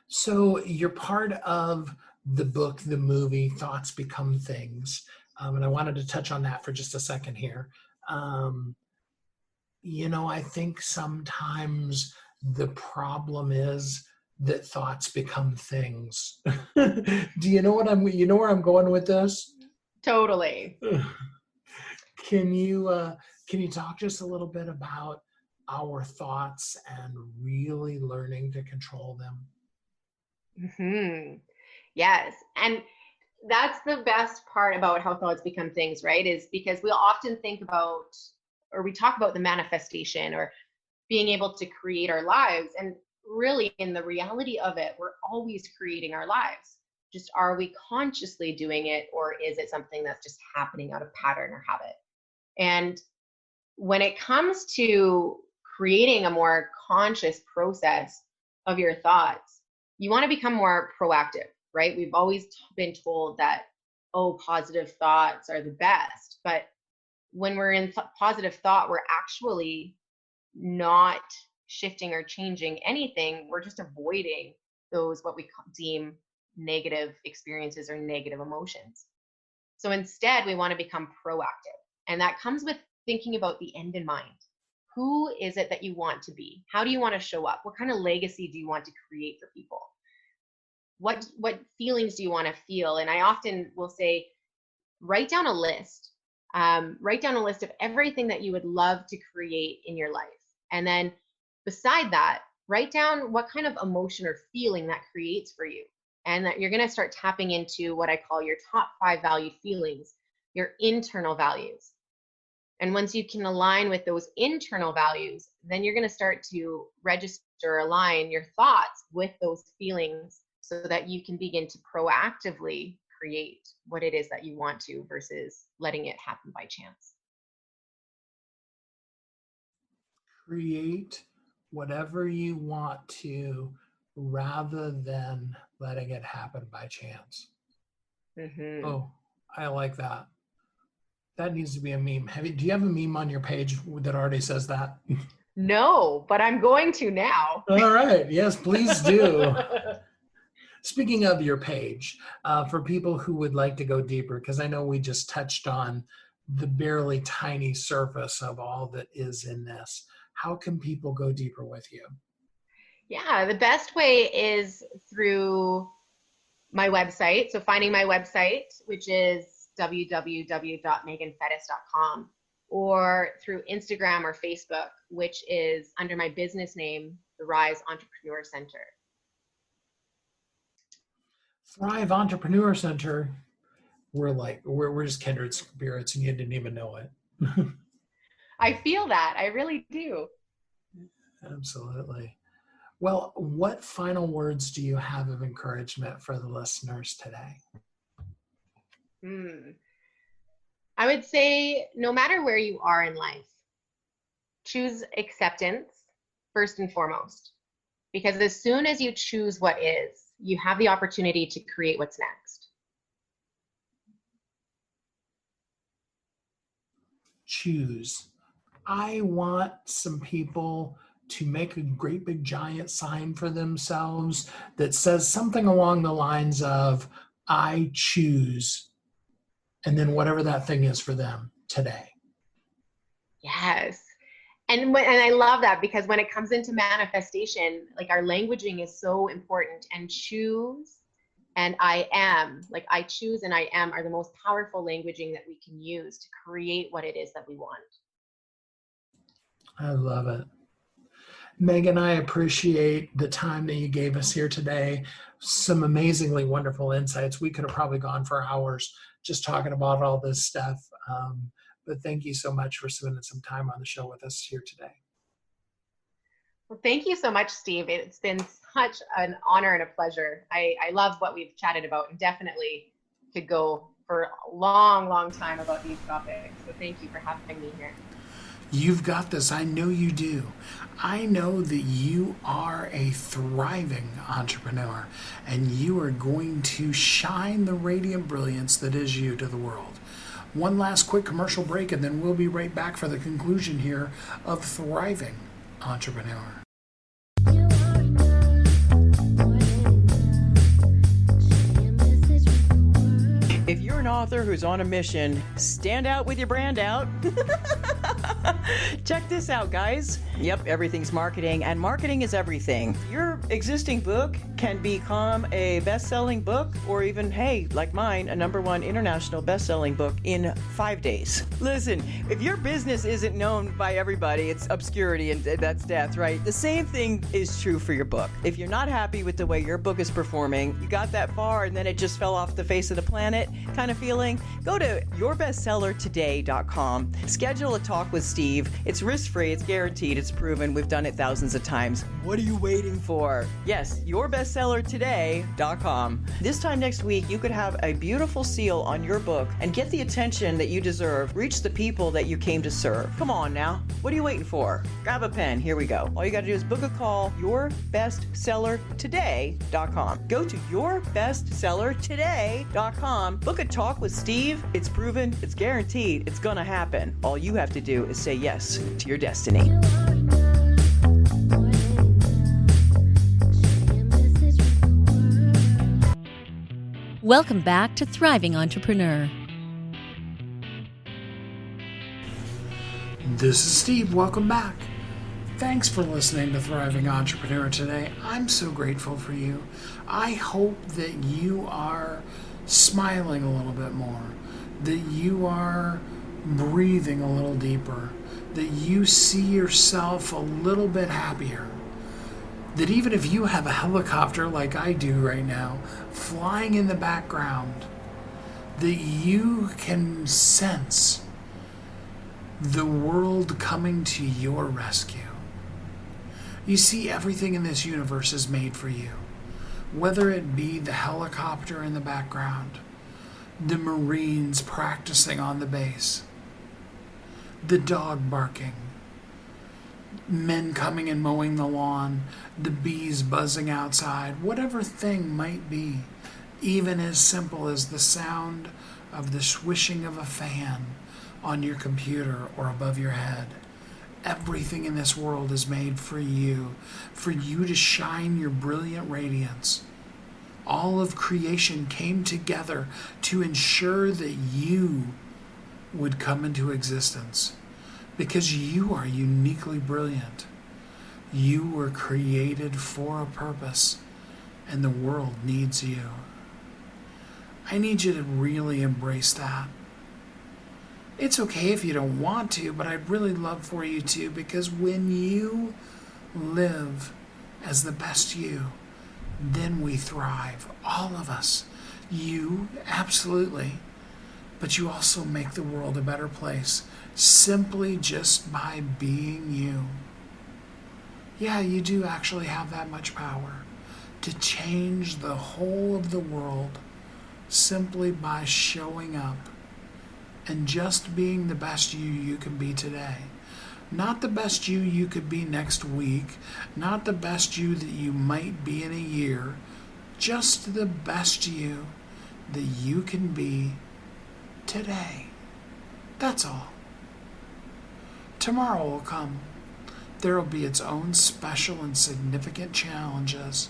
So you're part of the book, the movie, Thoughts Become Things. And I wanted to touch on that for just a second here. I think sometimes the problem is that thoughts become things. Do you know where I'm going with this? Totally. Can you talk just a little bit about our thoughts and really learning to control them? Yes. And that's the best part about how thoughts become things, right? Is because we'll often think about, or we talk about the manifestation or being able to create our lives. And really, in the reality of it, we're always creating our lives. Just, are we consciously doing it, or is it something that's just happening out of pattern or habit? And when it comes to creating a more conscious process of your thoughts, you want to become more proactive, right? We've always been told that, oh, positive thoughts are the best. But when we're in positive thought, we're actually not shifting or changing anything. We're just avoiding those, what we deem negative experiences or negative emotions. So instead, we want to become proactive. And that comes with thinking about the end in mind. Who is it that you want to be? How do you want to show up? What kind of legacy do you want to create for people? What feelings do you want to feel? And I often will say, write down a list. Write down a list of everything that you would love to create in your life. And then beside that, write down what kind of emotion or feeling that creates for you. And that you're going to start tapping into what I call your top 5 value feelings, your internal values. And once you can align with those internal values, then you're going to start to register, align your thoughts with those feelings so that you can begin to proactively create what it is that you want to versus letting it happen by chance. Create whatever you want to rather than letting it happen by chance. Mm-hmm. Oh, I like that. That needs to be a meme. Do you have a meme on your page that already says that? No, but I'm going to now. All right. Yes, please do. Speaking of your page, for people who would like to go deeper, because I know we just touched on the barely tiny surface of all that is in this, how can people go deeper with you? Yeah, the best way is through my website. So finding my website, which is www.meaganfettes.com, or through Instagram or Facebook, which is under my business name, the Rise Entrepreneur Center. Thrive Entrepreneur Center. We're just kindred spirits, and you didn't even know it. I feel that. I really do. Absolutely. Well, what final words do you have of encouragement for the listeners today? I would say no matter where you are in life, choose acceptance first and foremost. Because as soon as you choose what is, you have the opportunity to create what's next. Choose. I want some people to make a great big giant sign for themselves that says something along the lines of, I choose, and then whatever that thing is for them today. Yes. And I love that, because when it comes into manifestation, like our languaging is so important, and choose and I am, like I choose and I am, are the most powerful languaging that we can use to create what it is that we want. I love it. Meagan, I appreciate the time that you gave us here today. Some amazingly wonderful insights. We could have probably gone for hours just talking about all this stuff. But thank you so much for spending some time on the show with us here today. Well, thank you so much, Steve. It's been such an honor and a pleasure. I love what we've chatted about, and definitely could go for a long, long time about these topics. So thank you for having me here. You've got this. I know you do. I know that you are a thriving entrepreneur, and you are going to shine the radiant brilliance that is you to the world. One last quick commercial break, and then we'll be right back for the conclusion here of Thriving Entrepreneur. If you're an author who's on a mission, stand out with your brand out. Check this out, guys. Yep, everything's marketing, and marketing is everything. Your existing book can become a best-selling book, or even, hey, like mine, a #1 international best-selling book in 5 days. Listen, if your business isn't known by everybody, it's obscurity, and that's death, right? The same thing is true for your book. If you're not happy with the way your book is performing, you got that far and then it just fell off the face of the planet, kind of feeling feeling? Go to yourbestsellertoday.com. Schedule a talk with Steve. It's risk-free, it's guaranteed, it's proven. We've done it thousands of times. What are you waiting for? Yes, yourbestsellertoday.com. This time next week, you could have a beautiful seal on your book and get the attention that you deserve. Reach the people that you came to serve. Come on now. What are you waiting for? Grab a pen. Here we go. All you got to do is book a call. Yourbestsellertoday.com. Go to yourbestsellertoday.com. Book a talk with Steve. It's proven. It's guaranteed. It's going to happen. All you have to do is say yes to your destiny. Welcome back to Thriving Entrepreneur. This is Steve. Welcome back. Thanks for listening to Thriving Entrepreneur today. I'm so grateful for you. I hope that you are smiling a little bit more, that you are breathing a little deeper, that you see yourself a little bit happier, that even if you have a helicopter like I do right now, flying in the background, that you can sense the world coming to your rescue. You see, everything in this universe is made for you. Whether it be the helicopter in the background, the Marines practicing on the base, the dog barking, men coming and mowing the lawn, the bees buzzing outside, whatever thing might be, even as simple as the sound of the swishing of a fan on your computer or above your head. Everything in this world is made for you to shine your brilliant radiance. All of creation came together to ensure that you would come into existence, because you are uniquely brilliant. You were created for a purpose, and the world needs you. I need you to really embrace that. It's okay if you don't want to, but I'd really love for you to, because when you live as the best you, then we thrive. All of us. You, absolutely. But you also make the world a better place simply just by being you. Yeah, you do actually have that much power to change the whole of the world simply by showing up and just being the best you can be today. Not the best you could be next week, not the best you that you might be in a year, just the best you that you can be today. That's all. Tomorrow will come. There will be its own special and significant challenges,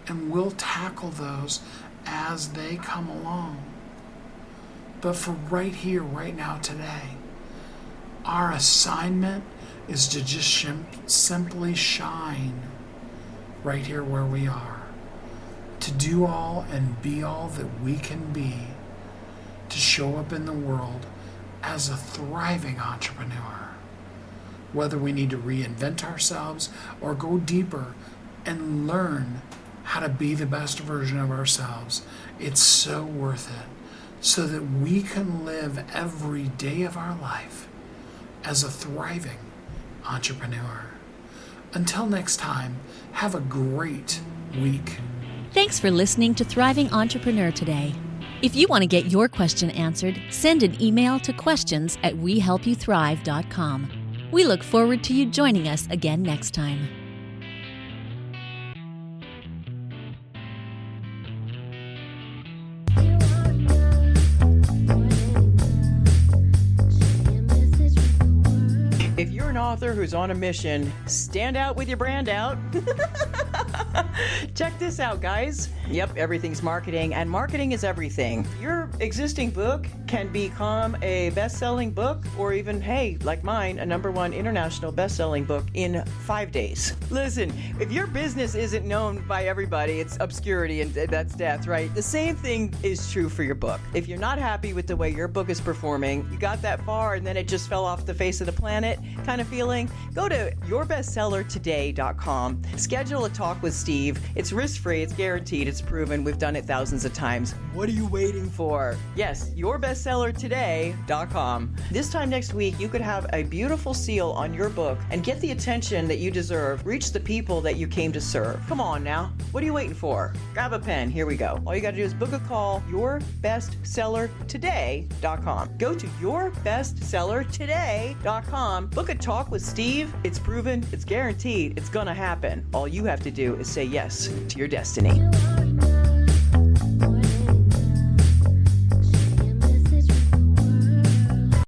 and we'll tackle those as they come along. But for right here, right now, today, our assignment is to just simply shine right here where we are, to do all and be all that we can be, to show up in the world as a thriving entrepreneur. Whether we need to reinvent ourselves or go deeper and learn how to be the best version of ourselves, it's so worth it, so that we can live every day of our life as a thriving entrepreneur. Until next time, have a great week. Thanks for listening to Thriving Entrepreneur today. If you want to get your question answered, send an email to questions@wehelpyouthrive.com. We look forward to you joining us again next time. If you're an author who's on a mission, stand out with your brand out. Check this out, guys. Yep, everything's marketing, and marketing is everything. Your existing book can become a best-selling book, or even, hey, like mine, a #1 international best-selling book in 5 days. Listen, if your business isn't known by everybody, it's obscurity, and that's death, right? The same thing is true for your book. If you're not happy with the way your book is performing, you got that far and then it just fell off the face of the planet kind of feeling, go to yourbestsellertoday.com. Schedule a talk with Steve. Steve. It's risk-free, it's guaranteed, it's proven. We've done it thousands of times. What are you waiting for? Yes, yourbestsellertoday.com. This time next week, you could have a beautiful seal on your book and get the attention that you deserve. Reach the people that you came to serve. Come on now. What are you waiting for? Grab a pen. Here we go. All you got to do is book a call. yourbestsellertoday.com. Go to yourbestsellertoday.com. Book a talk with Steve. It's proven. It's guaranteed. It's going to happen. All you have to do is say yes to your destiny.